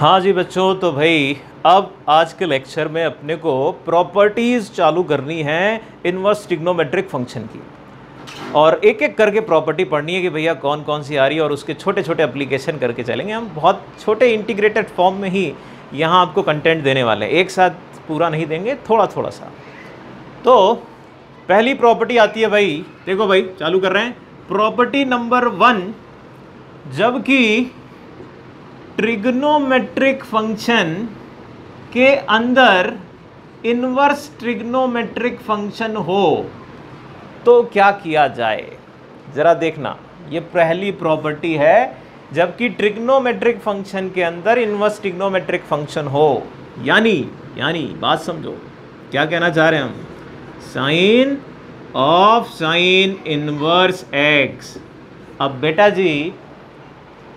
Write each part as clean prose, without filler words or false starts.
हाँ जी बच्चों, तो भाई अब आज के लेक्चर में अपने को प्रॉपर्टीज़ चालू करनी है इन्वर्स ट्रिग्नोमेट्रिक फंक्शन की, और एक एक करके प्रॉपर्टी पढ़नी है कि भैया कौन कौन सी आ रही है, और उसके छोटे छोटे एप्लीकेशन करके चलेंगे। हम बहुत छोटे इंटीग्रेटेड फॉर्म में ही यहाँ आपको कंटेंट देने वाले हैं, एक साथ पूरा नहीं देंगे, थोड़ा थोड़ा सा। तो पहली प्रॉपर्टी आती है भाई, देखो भाई चालू कर रहे हैं। प्रॉपर्टी नंबर 1, जबकि ट्रिग्नोमेट्रिक फंक्शन के अंदर इन्वर्स ट्रिग्नोमेट्रिक फंक्शन हो तो क्या किया जाए। ज़रा देखना, ये पहली प्रॉपर्टी है, जबकि ट्रिग्नोमेट्रिक फंक्शन के अंदर इन्वर्स ट्रिग्नोमेट्रिक फंक्शन हो, यानी बात समझो, क्या कहना चाह रहे हैं हम। Sine of sine inverse x. अब बेटा जी,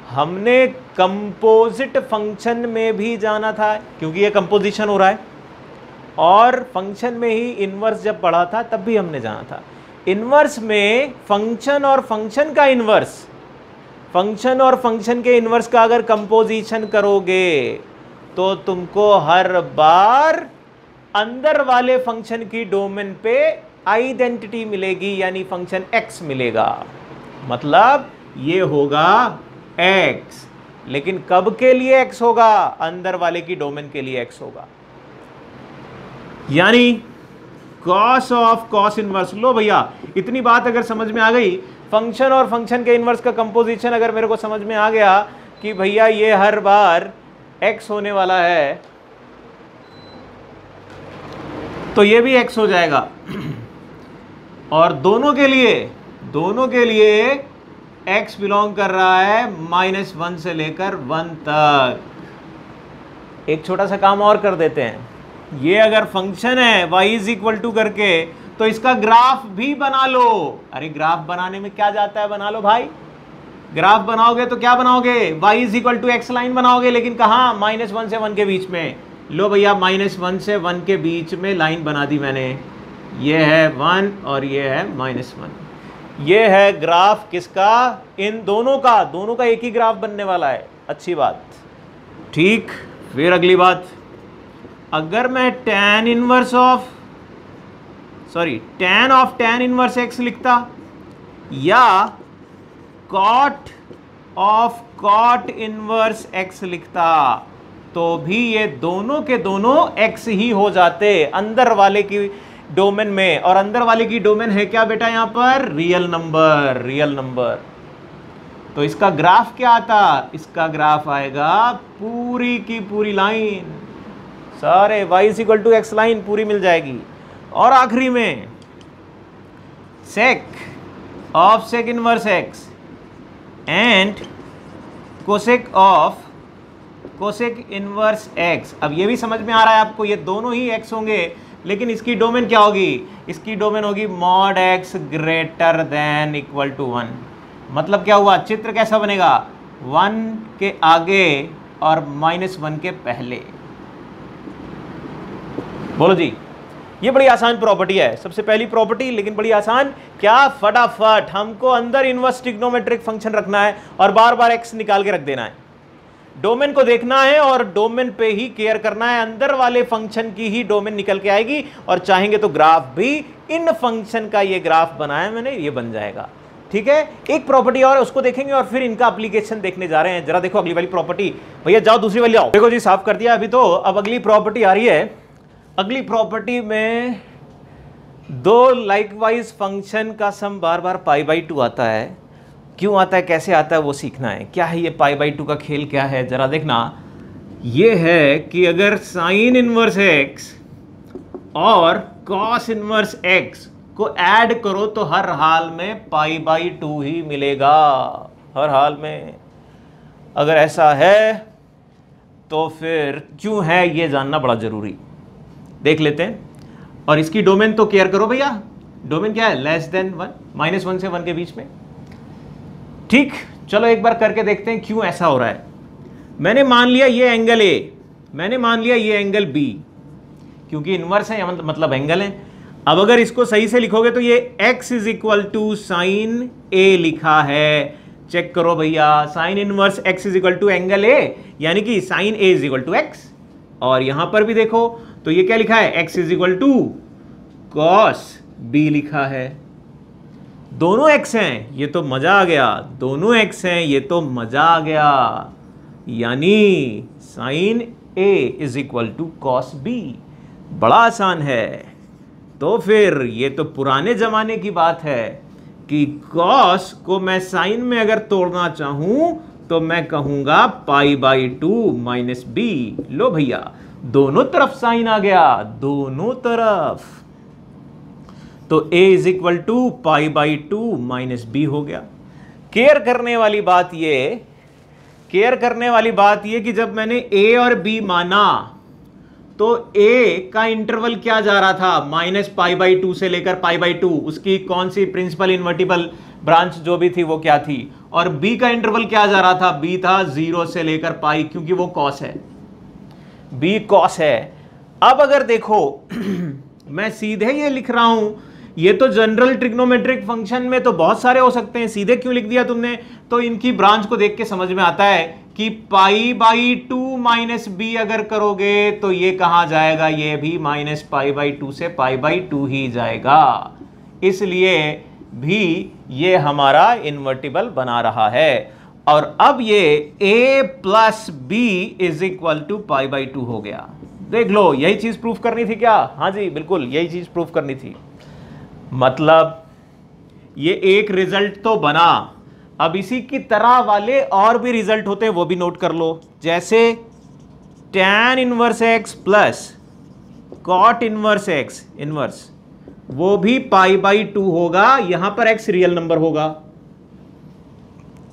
हमने कंपोजिट फंक्शन में भी जाना था, क्योंकि ये कंपोजिशन हो रहा है, और फंक्शन में ही इन्वर्स जब पढ़ा था तब भी हमने जाना था। इन्वर्स में फंक्शन और फंक्शन का इन्वर्स, फंक्शन और फंक्शन के इन्वर्स का अगर कंपोजिशन करोगे तो तुमको हर बार अंदर वाले फंक्शन की डोमेन पे आइडेंटिटी मिलेगी, यानी फंक्शन x मिलेगा। मतलब ये होगा x, लेकिन कब के लिए x होगा? अंदर वाले की डोमेन के लिए x होगा, यानी cos ऑफ cos इनवर्स। लो भैया, इतनी बात अगर समझ में आ गई, फंक्शन और फंक्शन के इनवर्स का कंपोजिशन अगर मेरे को समझ में आ गया कि भैया ये हर बार x होने वाला है, तो ये भी x हो जाएगा। और दोनों के लिए x बिलोंग कर रहा है -1 से लेकर 1 तक। एक छोटा सा काम और कर देते हैं, ये अगर फंक्शन है y इज इक्वल टू करके, तो इसका ग्राफ भी बना लो। अरे ग्राफ बनाने में क्या जाता है, बना लो भाई। ग्राफ बनाओगे तो क्या बनाओगे, y is equal to x line बनाओगे, लेकिन कहाँ? -1 से 1 के बीच में। लो भैया, -1 से 1 के बीच में लाइन बना दी मैंने। ये है 1 और ये है -1। ये है ग्राफ किसका? इन दोनों का एक ही ग्राफ बनने वाला है। अच्छी बात, ठीक। फिर अगली बात, अगर मैं tan of tan inverse x लिखता, या cot of cot inverse x लिखता, तो भी ये दोनों के दोनों x ही हो जाते अंदर वाले की डोमेन में। और अंदर वाले की डोमेन है क्या बेटा? यहां पर रियल नंबर। तो इसका ग्राफ क्या आता? इसका ग्राफ आएगा पूरी की पूरी लाइन, सारे y is equal to x line पूरी मिल जाएगी। और आखिरी में sec of sec inverse x and cosec of cosec inverse x। अब ये भी समझ में आ रहा है आपको, ये दोनों ही x होंगे, लेकिन इसकी डोमेन क्या होगी? इसकी डोमेन होगी mod x greater than equal to 1। मतलब क्या हुआ? चित्र कैसा बनेगा? 1 के आगे और -1 के पहले। बोलो जी, ये बड़ी आसान प्रॉपर्टी है, सबसे पहली प्रॉपर्टी, लेकिन बड़ी आसान। क्या? फटाफट हमको अंदर इन्वर्स ट्रिग्नोमेट्रिक फंक्शन रखना है और बार बार x निकाल के रख देना है। डोमेन को देखना है और डोमेन पे ही केयर करना है, अंदर वाले फंक्शन की ही डोमेन निकल के आएगी। और चाहेंगे तो ग्राफ भी, इन फंक्शन का ये ग्राफ बनाया मैंने, ये बन जाएगा। ठीक है, एक प्रॉपर्टी और उसको देखेंगे और फिर इनका एप्लीकेशन देखने जा रहे हैं। जरा देखो अगली वाली प्रॉपर्टी। भैया जाओ दूसरी वाली आओ। देखो जी, साफ कर दिया अभी तो। अब अगली प्रॉपर्टी आ रही है। अगली प्रॉपर्टी में दो लाइकवाइज फंक्शन का सम बार बार π/2 आता है। क्यों आता है, कैसे आता है, वो सीखना है। क्या है ये π/2 का खेल, क्या है जरा देखना। ये है कि अगर साइन इनवर्स x और cos इनवर्स x को ऐड करो तो हर हाल में π/2 ही मिलेगा, हर हाल में। अगर ऐसा है तो फिर क्यों है, ये जानना बड़ा जरूरी। देख लेते हैं। और इसकी डोमेन तो केयर करो भैया, डोमेन क्या है? लेस देन 1, -1 से 1 के बीच में। ठीक, चलो एक बार करके देखते हैं क्यों ऐसा हो रहा है। मैंने मान लिया ये एंगल A, मैंने मान लिया ये एंगल B, क्योंकि इनवर्स है मतलब एंगल है। अब अगर इसको सही से लिखोगे तो ये x is equal to sine A लिखा है, चेक करो भैया, sine inverse x is equal to angle A, यानी कि sine A is equal to x. और यहां पर भी देखो तो ये क्या लिखा है, x is equal to cos b लिखा है। दोनों x हैं, ये तो मजा आ गया, दोनों x हैं, ये तो मजा आ गया, यानी sine a is equal to cos b। बड़ा आसान है। तो फिर ये तो पुराने जमाने की बात है कि कॉस को मैं साइन में अगर तोड़ना चाहूं तो मैं कहूंगा पाई बाई 2 माइनस बी। लो भैया, दोनों तरफ साइन आ गया, दोनों तरफ। तो a is equal to pi by 2 minus B हो गया। केयर करने वाली बात ये कि जब मैंने a और b माना तो a का इंटरवल क्या जा रहा था, माइनस पाई बाई 2 से लेकर पाई बाई 2, उसकी कौन सी प्रिंसिपल इन्वर्टिबल ब्रांच जो भी थी वो क्या थी, और b का इंटरवल क्या जा रहा था, b था 0 से लेकर पाई, क्योंकि वो कॉस है, b कॉस है। अब अगर देखो मैं सीधे ये लिख रहा हूं, ये तो जनरल ट्रिग्नोमेट्रिक फंक्शन में तो बहुत सारे हो सकते हैं, सीधे क्यों लिख दिया तुमने, तो इनकी ब्रांच को देख के समझ में आता है कि पाई बाई 2 माइनस बी अगर करोगे तो ये कहां जाएगा, ये भी माइनस पाई बाई 2 से पाई बाई 2 ही जाएगा, इसलिए भी ये हमारा इन्वर्टिबल बना रहा है। और अब ये a plus B is equal to pi by 2 हो गया। देख लो, यही चीज प्रूफ करनी थी क्या, हाँ जी बिल्कुल यही चीज प्रूफ करनी थी। मतलब ये एक रिजल्ट तो बना, अब इसी की तरह वाले और भी रिजल्ट होते हैं, वो भी नोट कर लो। जैसे tan inverse x plus cot inverse x inverse, वो भी पाई बाई 2 होगा, यहां पर x रियल नंबर होगा।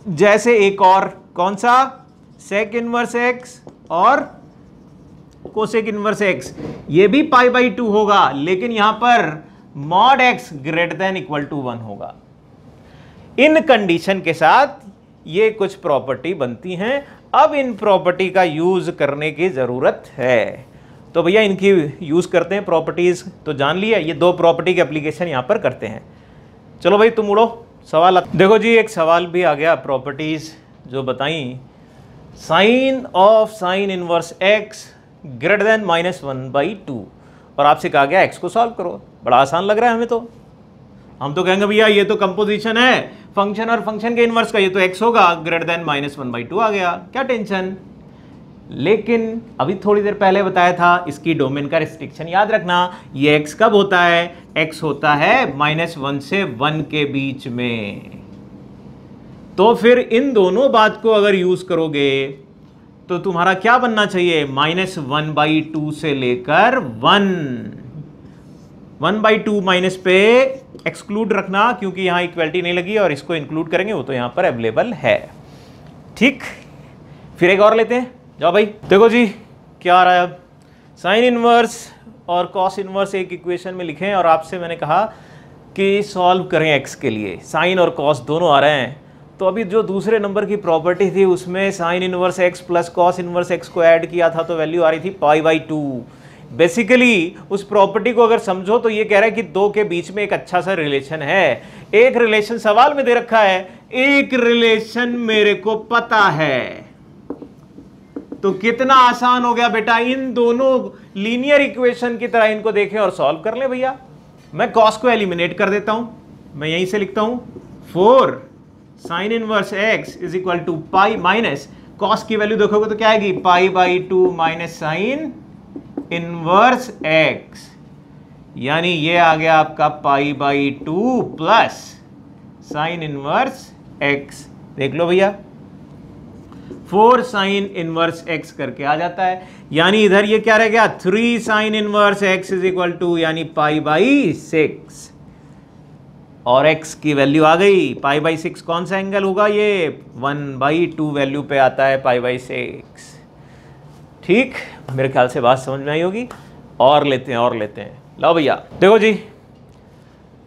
जैसे एक और कौन सा, sec इनवर्स x और cosec इनवर्स x, ये भी पाई बाई 2 होगा, लेकिन यहां पर mod x greater than equal to 1 होगा। इन कंडीशन के साथ ये कुछ प्रॉपर्टी बनती हैं। अब इन प्रॉपर्टी का यूज करने की जरूरत है, तो भैया इनकी यूज करते हैं प्रॉपर्टीज। तो जान लिया, ये दो प्रॉपर्टी के एप्लीकेशन यहां पर करते हैं। चलो भाई तुम उड़ो सवाल। देखो जी, एक सवाल भी आ गया, प्रॉपर्टीज जो बताई, sine of sine inverse x greater than minus 1/2, और आपसे कहा गया x को सॉल्व करो। बड़ा आसान लग रहा है हमें तो, हम तो कहेंगे भैया ये तो कंपोजिशन है फंक्शन और फंक्शन के इनवर्स का, ये तो x होगा, ग्रेटर देन माइनस 1/2 आ गया, क्या टेंशन। लेकिन अभी थोड़ी देर पहले बताया था, इसकी डोमेन का रिस्ट्रिक्शन याद रखना, ये x कब होता है, x होता है -1 से 1 के बीच में। तो फिर इन दोनों बात को अगर यूज करोगे तो तुम्हारा क्या बनना चाहिए, -1/2 से लेकर 1/2 माइनस पे एक्सक्लूड रखना, क्योंकि यहां इक्वलिटी नहीं लगी, और इसको इंक्लूड करेंगे वो तो यहां पर अवेलेबल है। ठीक, फिर एक और लेते हैं, जाओ भाई। देखो जी क्या आ रहा है, अब साइन इनवर्स और कॉस इनवर्स एक इक्वेशन में लिखें, और आपसे मैंने कहा कि सॉल्व करें x के लिए। साइन और कॉस दोनों आ रहे हैं, तो अभी जो दूसरे नंबर की प्रॉपर्टी थी उसमें sign inverse x plus cos inverse x को ऐड किया था, तो वैल्यू आ रही थी पाई बाई 2। बेसिकली उस प्रॉपर्टी को अगर समझो तो ये कह रहा है कि दो के बीच में एक अच्छा सा रिलेशन है। एक रिलेशन सवाल में दे रखा है, एक रिलेशन मेरे को पता है, तो कितना आसान हो गया बेटा, इन दोनों लीनियर इक्वेशन की तरह इनको देखें और सॉल्व कर ले भैया। मैं कॉस को एलिमिनेट कर देता हूं, मैं यहीं से लिखता हूं 4 sine inverse x is equal to pi, minus cos की वैल्यू देखोगे तो क्या आएगी, pi by 2 minus sine inverse x, यानी ये आ गया आपका pi by 2 plus sine inverse x। देख लो भैया 4 साइन इनवर्स x करके आ जाता है, यानी इधर ये क्या रह गया, 3 sine inverse x is equal to यानी पाई बाई 6, और x की वैल्यू आ गई पाई बाई 6। कौन सा एंगल होगा, ये 1/2 वैल्यू पे आता है पाई बाई 6। ठीक, मेरे ख्याल से बात समझ में आई होगी। और लेते हैं लाओ भैया। देखो जी,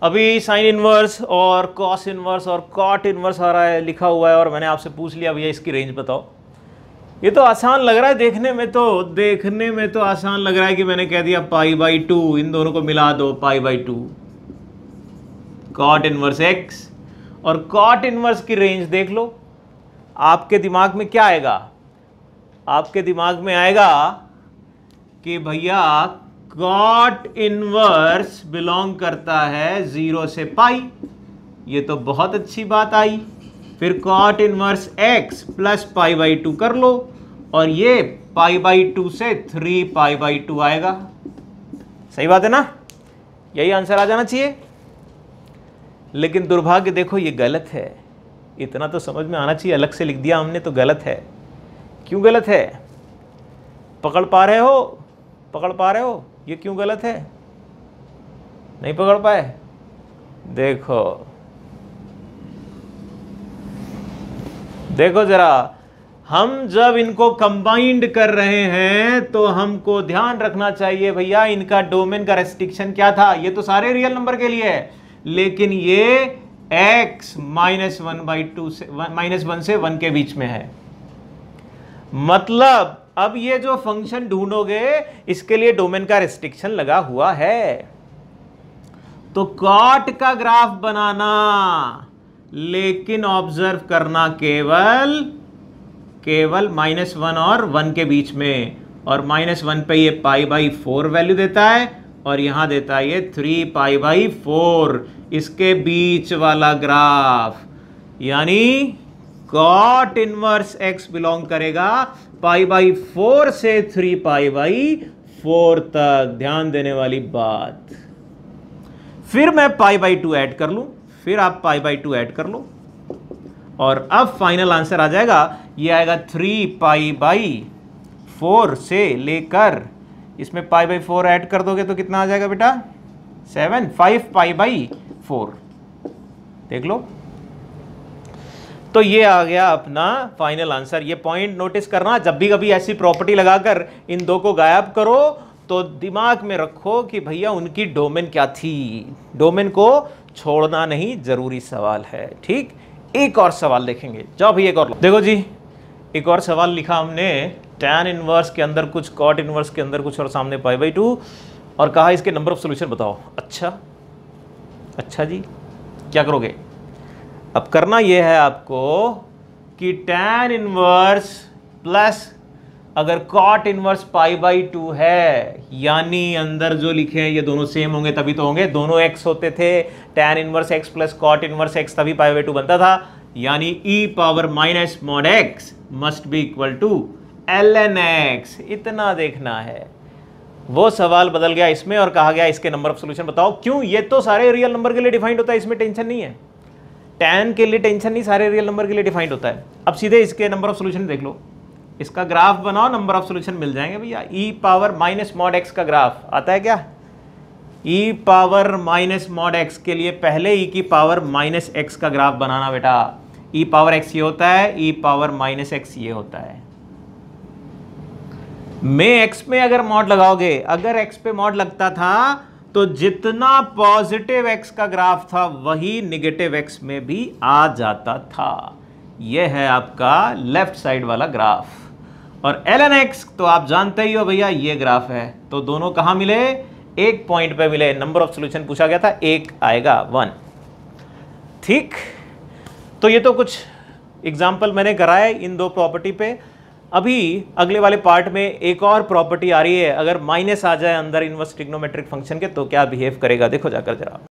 अभी साइन इनवर्स और कॉस इनवर्स और कॉट इनवर्स आ रहा है, लिखा हुआ है, और मैंने आपसे पूछ लिया भैया इसकी रेंज बताओ। ये तो आसान लग रहा है देखने में तो आसान लग रहा है कि मैंने कह दिया पाई बाई 2, इन दोनों को मिला दो, pi by 2 cot inverse x, और कॉट इनवर्स की रेंज देख लो, आपके दिमाग में क्या आएगा? आपके दिमाग में आएगा कि भैया कॉट इनवर्स बिलोंग करता है 0 से पाई, ये तो बहुत अच्छी बात आई। फिर cot inverse x plus pi by 2 कर लो, और ये पाई बाई 2 से 3 पाई बाई 2 आएगा। सही बात है ना? यही आंसर आ जाना चाहिए। लेकिन दुर्भाग्य देखो ये गलत है। इतना तो समझ में आना चाहिए, अलग से लिख दिया हमने तो गलत है। क्यों गलत है? पकड़ पा रहे हो? पकड़ पा रहे हो ये क्यों गलत है? नहीं पकड़ पाए? देखो देखो जरा, हम जब इनको कंबाइंड कर रहे हैं तो हमको ध्यान रखना चाहिए भैया इनका डोमेन का रेस्ट्रिक्शन क्या था। ये तो सारे रियल नंबर के लिए है, लेकिन ये x -1/2 से -1 से 1 के बीच में है। मतलब अब ये जो फंक्शन ढूंढोगे इसके लिए डोमेन का रेस्ट्रिक्शन लगा हुआ है। तो कॉट का ग्राफ बनाना, लेकिन ऑब्जर्व करना केवल -1 और 1 के बीच में, और -1 पे ये पाई बाई 4 वैल्यू देता है, और यहां देता है ये 3 पाई बाई 4, इसके बीच वाला ग्राफ। यानी कॉट इनवर्स x बिलोंग करेगा पाई बाई 4 से 3 पाई बाई 4 तक। ध्यान देने वाली बात। फिर मैं पाई बाई 2 ऐड कर लूं, फिर आप पाई बाई 2 ऐड कर लो, और अब फाइनल आंसर आ जाएगा, ये आएगा 3 पाई बाई 4 से लेकर, इसमें पाई बाई 4 ऐड कर दोगे तो कितना आ जाएगा बेटा? 7, 5 पाई बाई 4। देख लो, तो ये आ गया अपना फाइनल आंसर। ये पॉइंट नोटिस करना, जब भी कभी ऐसी प्रॉपर्टी लगाकर इन दो को गायब करो तो दिमाग में रखो कि भैया उनकी डोमेन क्या थी। डोमेन को छोड़ना नहीं, जरूरी सवाल है। ठीक, एक और सवाल देखेंगे। जाओ भैया एक और देखो जी, एक और सवाल लिखा हमने, tan इनवर्स के अंदर कुछ, कॉट इनवर्स के अंदर कुछ, और सामने पाई बाई 2, और कहा इसके नंबर ऑफ सॉल्यूशन बताओ। अच्छा जी, क्या करोगे? अब करना यह है आपको कि tan इनवर्स प्लस अगर कॉट इनवर्स पाई बाई 2 है, यानी अंदर जो लिखे हैं ये दोनों सेम होंगे तभी तो होंगे। दोनों x होते थे, tan inverse x plus cot inverse x, तभी पाई बाई 2 बनता था। यानी e power minus mod x must be equal to ln x। इतना देखना है। वो सवाल बदल गया इसमें और कहा गया इसके नंबर ऑफ सॉल्यूशन बताओ। क्यों? ये तो सारे रियल नंबर के लिए डिफाइंड होता है, इसमें टेंशन नहीं है। tan के लिए टेंशन नहीं, सारे रियल नंबर के लिए डिफाइंड होता है। अब सीधे इसके नंबर ऑफ सॉल्यूशन देख लो, इसका ग्राफ बनाओ, नंबर ऑफ सॉल्यूशन मिल जाएंगे भैया। e power minus mod x का ग्राफ आता है क्या? e power minus mod x के लिए पहले e की पावर माइनस x का ग्राफ बनाना बेटा। e पावर x ये होता है, e पावर माइनस x ये होता है। में x में अगर मॉड लगाओगे, अगर x पे मॉड लगता था तो जितना पॉजिटिव x का ग्राफ था वही निगेटिव x में भी आ जाता था। यह है आपका लेफ्ट साइड वाला ग्राफ। और ln x तो आप जानते ही हो भैया, ये ग्राफ है। तो दोनों कहां मिले? एक पॉइंट पे मिले। नंबर ऑफ सॉल्यूशन पूछा गया था, एक आएगा 1। ठीक, तो ये तो कुछ एग्जाम्पल मैंने कराए इन दो प्रॉपर्टी पे। अभी अगले वाले पार्ट में एक और प्रॉपर्टी आ रही है, अगर माइनस आ जाए अंदर इनवर्स ट्रिग्नोमेट्रिक फंक्शन के तो क्या बिहेव करेगा, देखो जाकर जरा।